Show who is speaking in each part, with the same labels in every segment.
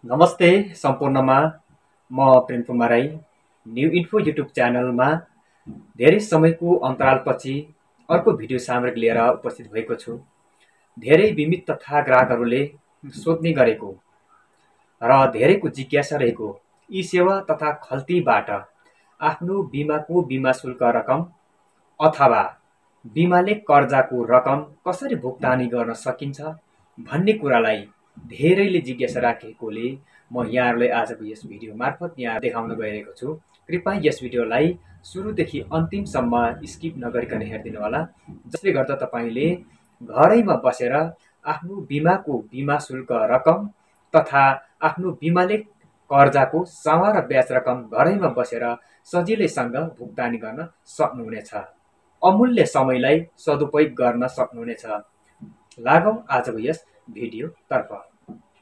Speaker 1: नमस्ते सम्पूर्णमा म Prem Kumar Rai new info YouTube च्यानलमा धेरै समयको अन्तरालपछि अर्को भिडियो सामग्री लिएर उपस्थित भएको छु। धेरै बीमित तथा ग्राहकहरूले सोध्ने गरेको र धेरैको जिज्ञासा रहेको ई सेवा तथा खल्तीबाट आफ्नो बिमाको बिमा शुल्क रकम अथवा बिमाले कर्जाको रकम कसरी भुक्तानी गर्न सकिन्छ भन्ने कुरालाई धेरैले जिज्ञासा राखेकोले म यहाँहरूलाई आजको यस भिडियो मार्फत यहाँ देखाउन गइरहेको छु। कृपया यस भिडियोलाई सुरुदेखि अन्तिमसम्म स्किप नगरिकन हेरिदिनु होला, जसले गर्दा तपाईँले घरैमा बसेर आफ्नो बिमाको बिमा शुल्क रकम तथा आफ्नो बिमाले कर्जाको सावा र ब्याज रकम घरैमा बसेर सजिलैसँग भुक्तानी गर्न सक्नुहुनेछ। अमूल्य समयलाई सदुपयोग गर्न सक्नुहुनेछ। लागौं आजको यस भिडियोतर्फ।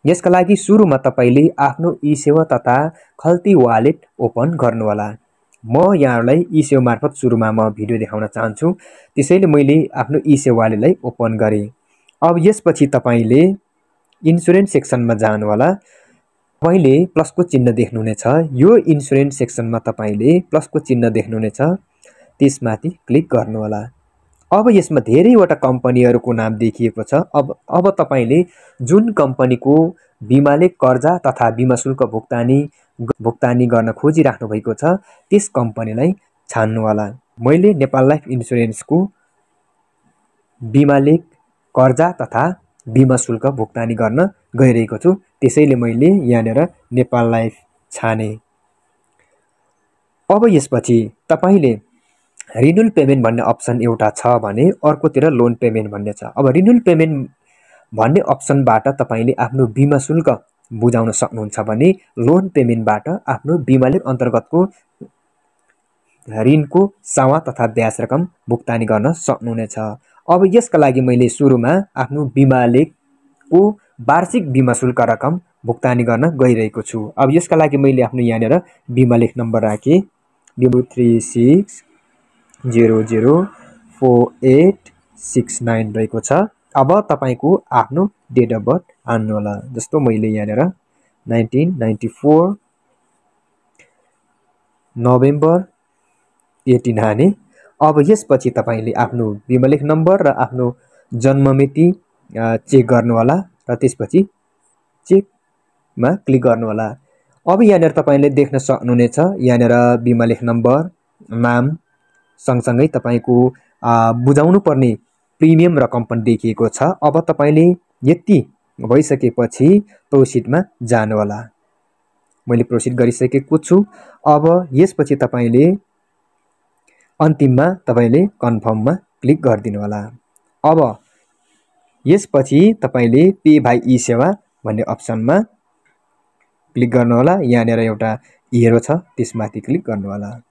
Speaker 2: यसका लागि सुरुमा तपाईले आफ्नो ई सेवा तथा खल्ती वालेट ओपन गर्नुहोला। म यहाँहरूलाई ई सेवा मार्फत सुरुमा म भिडियो देखाउन चाहन्छु, त्यसैले मैले आफ्नो ई सेवा वालेटलाई ओपन गरेँ। अब यसपछि तपाईले इन्सुरेन्स सेक्सनमा जानुहोला। तपाईले प्लसको चिन्ह देख्नुहुनेछ। यो इन्सुरेन्स सेक्सनमा तपाईले प्लसको चिन्ह देख्नुहुनेछ, त्यसमाथि क्लिक गर्नुहोला। अब यसमा धेरैवटा कम्पनीहरूको नाम देखिएको छ। अब तपाईले जुन कम्पनीको बिमाले कर्जा तथा बिमा शुल्क भुक्तानी गर्न खोजिराख्नु भएको छ त्यस कम्पनीलाई छान्नुहोला। मैले नेपाल लाइफ इन्सुरेन्सको बिमाले कर्जा तथा बिमा शुल्क भुक्तानी गर्न गइरहेको छु, त्यसैले मैले यहाँनिर नेपाल लाइफ छाने। अब यसपछि तपाईले रिन्युअल पेमेन्ट भन्ने अप्सन एउटा छ भने अर्कोतिर लोन पेमेन्ट भन्ने छ। अब रिन्युअल पेमेन्ट भन्ने अप्सनबाट तपाईले आफ्नो बिमा शुल्क बुझाउन सक्नुहुन्छ भने लोन पेमेन्टबाट आफ्नो बिमाले अन्तर्गतको ऋणको सावा तथा ब्याज रकम भुक्तानी गर्न सक्नुहुनेछ। अब यसका लागि मैले सुरुमा आफ्नो बिमालेको वार्षिक बिमा शुल्क रकम भुक्तानी गर्न गइरहेको छु। अब यसका लागि मैले आफ्नो यहाँनिर बिमालेख नम्बर राखेँ, 036004869 रहेको छ। अब तपाईको आफ्नो डेट अफ बर्थ हान्नुहोला। जस्तो मैले यहाँनिर 1994 नोभेम्बर 18 हाने। अब यसपछि तपाईले आफ्नो बिमालेख नम्बर र आफ्नो जन्ममिति चेक गर्नुहोला र त्यसपछि चेकमा क्लिक गर्नुहोला। अब यहाँनिर तपाईले देख्न सक्नुहुनेछ, यहाँनिर बिमालेख नम्बर, नाम सँगसँगै तपाईको बुझाउनु पर्ने प्रिमियम रकम पनि देखिएको छ। अब तपाईले यति भइसकेपछि प्रोसिडमा जानुहोला। मैले प्रोसिड गरिसकेको छु। अब यसपछि तपाईले अन्तिममा तपाईले कन्फर्ममा क्लिक गरिदिनु होला। अब यसपछि तपाईले पे बाइ ई सेवा भन्ने अप्सनमा क्लिक गर्नुहोला। यहाँनिर एउटा एरो छ, त्यसमाथि क्लिक गर्नुहोला।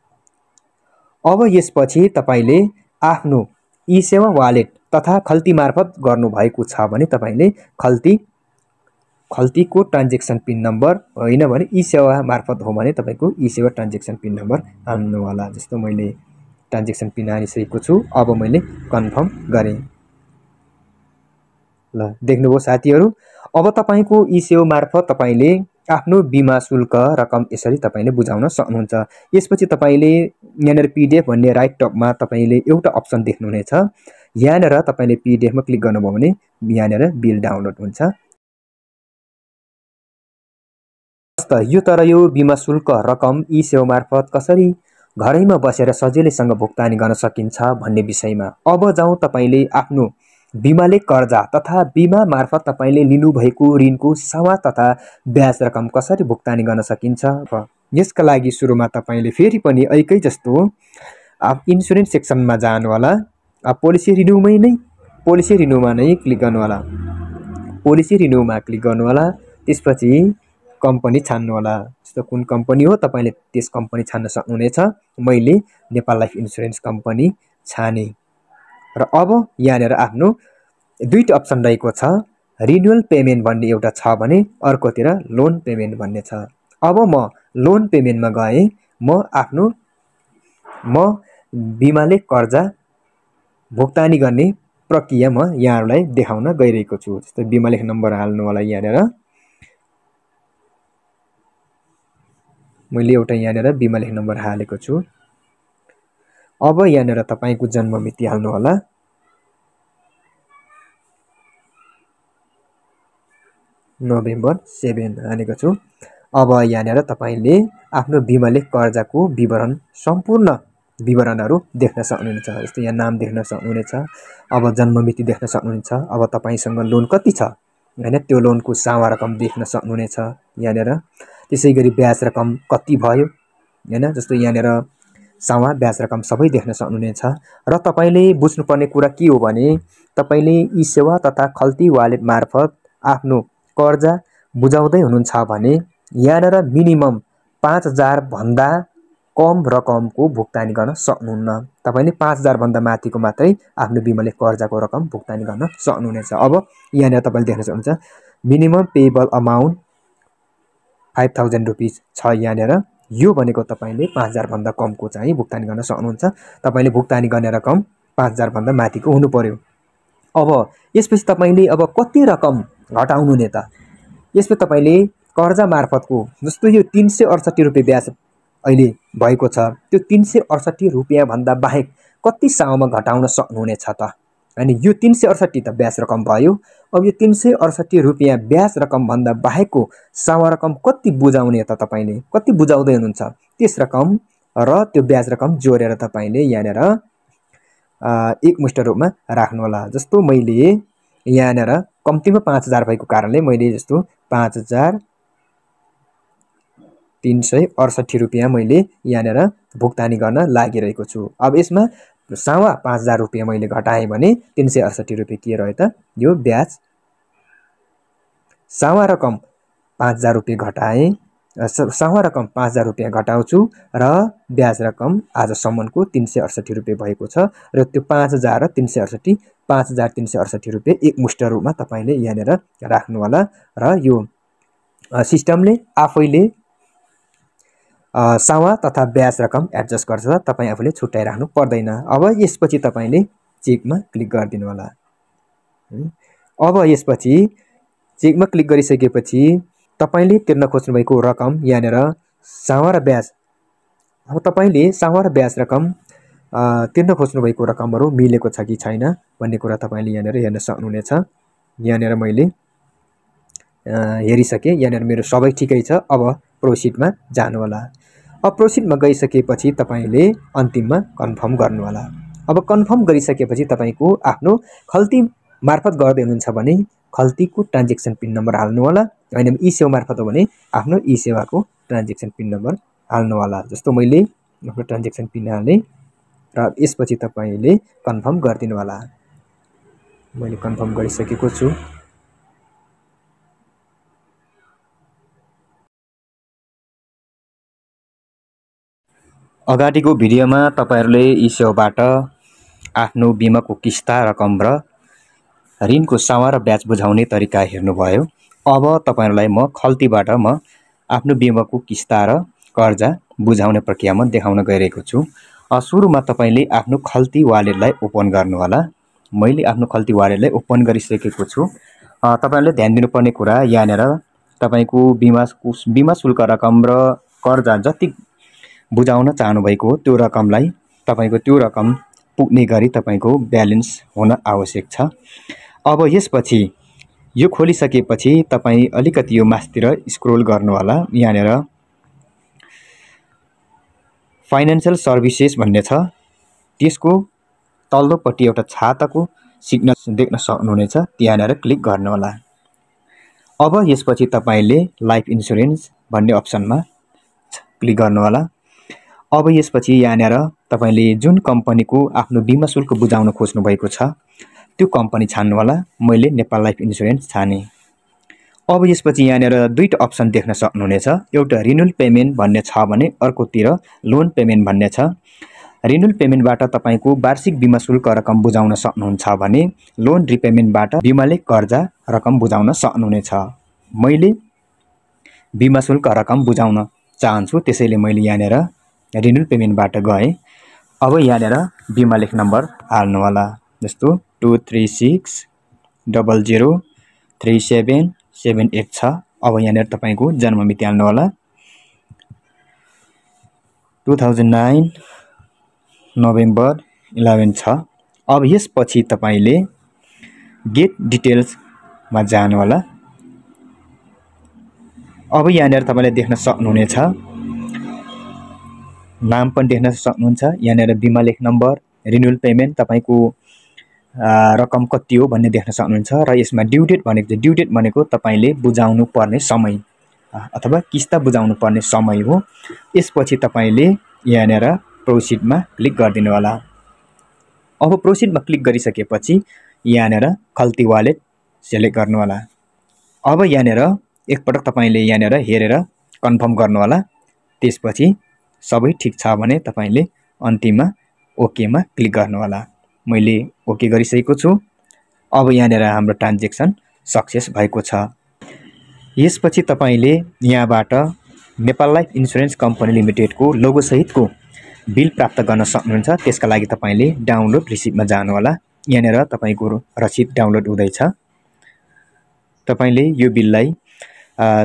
Speaker 2: अब यसपछि तपाईले आफ्नो ई सेवा वालेट तथा खल्ती मार्फत गर्नुभएको छ भने तपाईले खल्तीको ट्रान्जेक्सन पिन नम्बर, होइन भने ई सेवा मार्फत हो भने तपाईको ई सेवा ट्रान्जेक्सन पिन नम्बर हाल्नु होला। जस्तो मैले ट्रान्जेक्सन पिन हालिसकेको छु। अब मैले कन्फर्म गरेँ। ल देख्नुभयो साथीहरू, अब तपाईको ई सेवा मार्फत तपाईले आफ्नो बिमा शुल्क रकम यसरी तपाईले बुझाउन सक्नुहुन्छ। यसपछि तपाईले यहाँनिर पीडीएफ भन्ने राइट टपमा तपाईले एउटा अप्सन देख्नुहुनेछ। यहाँनिर तपाईले पीडीएफमा क्लिक गर्नुभयो भने यहाँनिर बिल डाउनलोड हुन्छ। यो बिमा शुल्क रकम ई सेवा मार्फत कसरी घरैमा बसेर सजिलैसँग भुक्तानी गर्न सकिन्छ भन्ने विषयमा। अब जाउँ तपाईले आफ्नो बिमाले कर्जा तथा बिमा मार्फत तपाईले लिनुभएको ऋणको सावा तथा ब्याज रकम कसरी भुक्तानी गर्न सकिन्छ। यसका लागि सुरुमा तपाईले फेरि पनि ऐकै जस्तो इन्सुरेन्स सेक्सनमा जानुहोला। पोलिसी रिन्युमा नै क्लिक गर्नुहोला। पोलिसी रिन्युमा क्लिक गर्नुहोला। त्यसपछि कम्पनी छान्नुहोला। जस्तो कुन कम्पनी हो तपाईले त्यस कम्पनी छान्न सक्नुहुनेछ। मैले नेपाल लाइफ इन्सुरेन्स कम्पनी छाने र अब यहाँनिर आफ्नो दुईटा अप्सन रहेको छ। रिन्युअल पेमेन्ट भन्ने एउटा छ भने अर्कोतिर लोन पेमेन्ट भन्ने छ। अब म लोन पेमेन्टमा गएँ। म बिमाले कर्जा भुक्तानी गर्ने प्रक्रिया म यहाँहरूलाई देखाउन गइरहेको छु। जस्तै बिमालेख नम्बर हाल्नु होला। यहाँनिर मैले एउटा यहाँनिर बिमा लेख नम्बर हालेको छु। अब यहाँनिर तपाईको जन्म मिति हाल्नु होला। नोभेम्बर 7 हालेको छु। अब यहाँनिर तपाईले आफ्नो बिमा लेख कर्जाको विवरण सम्पूर्ण विवरणहरू देख्न सक्नुहुन्छ। जस्तो यहाँ नाम देख्न सक्नुहुनेछ, अब जन्म मिति देख्न सक्नुहुन्छ, अब तपाईसँग लोन कति छ हैन त्यो लोनको सावा रकम देख्न सक्नुहुनेछ यहाँनिर। त्यसैगरी ब्याज रकम कति भयो हैन, जस्तो यहाँनिर सावा ब्याज रकम सबै देख्न सक्नुहुनेछ। र तपाईले बुझ्नुपर्ने कुरा के हो भने तपाईले ई सेवा तथा खल्ती वालेट मार्फत आफ्नो कर्जा बुझाउँदै हुनुहुन्छ भने यहाँनिर मिनिमम 5000 भन्दा कम रकमको भुक्तानी गर्न सक्नुहुन्न। तपाईले 5000 भन्दा माथिको मात्रै आफ्नो बिमा लेख कर्जाको रकम भुक्तानी गर्न सक्नुहुनेछ। अब यहाँनिर तपाईले देख्न सक्नुहुन्छ मिनिमम पेएबल अमाउन्ट 5000 रुपैयाँ छ यहाँनिर। यो भनेको तपाईले 5000 भन्दा कमको चाहिँ भुक्तानी गर्न सक्नुहुन्छ। तपाईले भुक्तानी गर्ने रकम 5000 भन्दा माथिको हुनु पर्यो। अब यसपछि तपाईले अब कति रकम घटाउनु ने त? यसमा तपाईले कर्जा मार्फतको जस्तो यो 368 रुपैयाँ ब्याज अहिले भएको छ, त्यो 368 रुपैयाँ भन्दा बाहेक कति साउमा घटाउन सक्नुहुनेछ त? अनि यो 368 त ब्याज रकम भयो। अब यो 368 रुपैयाँ ब्याज रकम भन्दा बाहेकको सावा रकम कति बुझाउने त तपाईले? कति बुझाउँदै हुनुहुन्छ? त्यस रकम र त्यो ब्याज रकम जोडेर तपाईले यहाँनिर एकमुष्ट रूपमा राख्नु होला। जस्तो मैले यहाँनिर कम्तीमा 5000 भएको कारणले मैले जस्तो 5368 रुपैयाँ मैले यहाँनिर भुक्तानी गर्न लागिरहेको छु। अब यसमा सावा 5000 रुपैयाँ मैले घटाएँ भने 368 रुपैयाँ के रह्यो त? यो ब्याज। सावा रकम 5000 रुपैयाँ घटाएँ, सावा रकम 5000 रुपैयाँ घटाउँछु र ब्याज रकम आजसम्मको 368 रुपैयाँ भएको छ र त्यो 5000 र 368 5368 रुपैयाँ एकमुष्ट रूपमा तपाईले यहाँनिर राख्नु होला। र यो सिस्टमले आफैले सावा तथा ब्याज रकम एडजस्ट गर्छ, तपाई आफूले छुट्याइराख्नु पर्दैन। अब यसपछि तपाईले चेकमा क्लिक गरिदिनु होला। अब यसपछि चेकमा क्लिक गरिसकेपछि तपाईले तिर्न खोज्नु भएको रकम यहाँनिर सावा र ब्याज, अब तपाईले सावा र ब्याज रकम तिर्न खोज्नु भएको रकमहरू मिलेको छ कि छैन भन्ने कुरा तपाईले यहाँनिर हेर्न सक्नुहुनेछ। यहाँनिर मैले हेरिसके, यहाँनिर मेरो सबै ठिकै छ। अब प्रोसिडमा जानु होला। अब प्रोसिडमा गइसकेपछि तपाईले अन्तिममा कन्फर्म गर्नु होला। अब कन्फर्म गरिसकेपछि तपाईको आफ्नो खल्ती मार्फत गर्दै हुनुहुन्छ भने खल्तीको ट्रान्जेक्सन पिन नम्बर हाल्नु होला। हैन ई सेवा मार्फत हो भने आफ्नो ई सेवाको ट्रान्जेक्सन पिन नम्बर हाल्नु होला। जस्तो मैले आफ्नो ट्रान्जेक्सन पिन हाले र यसपछि तपाईले कन्फर्म गरिदिनु होला। मैले कन्फर्म गरिसकेको छु। अगाडिको भिडियोमा तपाईहरुले ई सेवाबाट आफ्नो बिमाको किस्ता रकम र ऋणको सावा र ब्याज बुझाउने तरिका हेर्नुभयो। अब तपाईहरुलाई म खल्तीबाट म आफ्नो बिमाको किस्ता र कर्जा बुझाउने प्रक्रियामा देखाउन गइरहेको छु। सुरुमा तपाईले आफ्नो खल्ती वालेटलाई ओपन गर्नु होला। मैले आफ्नो खल्ती वालेटलाई ओपन गरिसकेको छु। तपाईहरुले ध्यान दिनुपर्ने कुरा यहाँनिर तपाईको बिमा शुल्क रकम र कर्जा जति बुझाउन चाहनु भएको त्यो रकमलाई तपाईको त्यो रकम पुग्ने गरी तपाईको ब्यालेन्स हुन आवश्यक छ। अब यसपछि यो खोलिसकेपछि तपाई अलिकति यो मास्तिर स्क्रोल गर्नु होला। यहाँनिर फाइनान्शियल सर्भिसेस भन्ने छ, त्यसको तल्लोपट्टि एउटा छाताको सिग्नल देख्न सक्नुहुनेछ, त्यहाँनिर क्लिक गर्नु होला। अब यसपछि तपाईले लाइफ इन्स्योरेन्स भन्ने अप्सनमा क्लिक गर्नु होला। अब यसपछि यहाँनिर तपाईले जुन कम्पनीको आफ्नो बिमा शुल्क बुझाउन खोज्नु भएको छ त्यो कम्पनी छान्नु होला। मैले नेपाल लाइफ इन्स्योरेन्स छाने। अब यसपछि यहाँनिर दुईटा अप्सन देख्न सक्नुहुनेछ, एउटा रिन्युअल पेमेन्ट भन्ने छ भने अर्कोतिर लोन पेमेन्ट भन्ने छ। रिन्युअल पेमेन्टबाट तपाईको वार्षिक बिमा शुल्क रकम बुझाउन सक्नुहुन्छ भने लोन रिपेमेन्टबाट बिमाले कर्जा रकम बुझाउन सक्नुहुनेछ। मैले बिमा शुल्क रकम बुझाउन चाहन्छु, त्यसैले मैले यहाँनिर रिन्युअल पेमेन्टबाट गए। अब यहाँनिर बिमा लेख नम्बर हाल्नु होला। जस्तो 236003778 छ। अब यहाँनिर तपाईको जन्म मिति हाल्नु होला। 2009 नोभेम्बर 11 छ। अब यसपछि तपाईले गेट डिटेल्समा जानु होला। अब यहाँनिर तपाईले देख्न सक्नुहुनेछ, नाम पनि देख्न सक्नुहुन्छ। यहाँनिर बिमा लेख नम्बर, रिन्युअल पेमेन्ट, तपाईको रकम कति हो भन्ने देख्न सक्नुहुन्छ। र यसमा ड्यु डेट भनेको चाहिँ, ड्यु डेट भनेको तपाईले बुझाउनु पर्ने समय अथवा किस्ता बुझाउनु पर्ने समय हो। यसपछि तपाईले यहाँनिर प्रोसिडमा क्लिक गरिदिनु होला। अब प्रोसिडमा क्लिक गरिसकेपछि यहाँनिर खल्ती वालेट सेलेक्ट गर्नु होला। अब यहाँनिर एकपटक तपाईले यहाँनिर हेरेर कन्फर्म गर्नु होला। त्यसपछि सबै ठीक छ भने तपाईले अन्तिममा ओकेमा क्लिक गर्नु होला। मैले ओके गरिसकेको छु। अब यहाँनिर हाम्रो ट्रान्ज्याक्सन सक्सेस भएको छ। यसपछि तपाईले यहाँबाट नेपाल लाइफ इन्स्योरेन्स कम्पनी लिमिटेडको लोगो सहितको बिल प्राप्त गर्न सक्नुहुन्छ। त्यसका लागि तपाईले डाउनलोड रिसिप्टमा जानु होला। यहाँनिर तपाईको रसिद डाउनलोड हुँदैछ। तपाईले यो बिललाई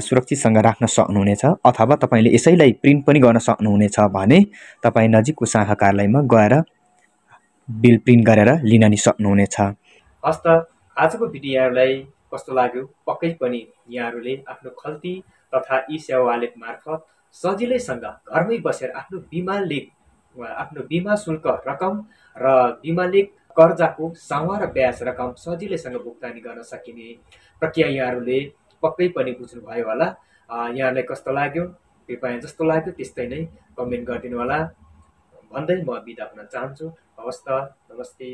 Speaker 2: सुरक्षितसँग राख्न सक्नुहुनेछ, अथवा तपाईले यसैलाई प्रिन्ट पनि गर्न सक्नुहुनेछ भने तपाई नजिकको शाखा कार्यालयमा गएर बिल प्रिन्ट गरेर लिन नि सक्नुहुनेछ।
Speaker 1: हस्त आजको भिडियो यहाँलाई कस्तो लाग्यो? पक्कै पनि यहाँहरूले आफ्नो खल्ती तथा ई-सेवा वालेट मार्फत सजिलैसँग घरमै बसेर आफ्नो बिमा शुल्क रकम र बिमा लेख कर्जाको सामा र ब्याज रकम सजिलैसँग भुक्तानी गर्न सकिने प्रक्रिया यहाँहरूले पक्कै पनि बुझ्नुभयो होला। यहाँलाई कस्तो लाग्यो? कृपया जस्तो लाग्यो त्यस्तै नै कमेन्ट गरिदिनु होला भन्दै म बिदा हुन चाहन्छु। हवस् त, नमस्ते।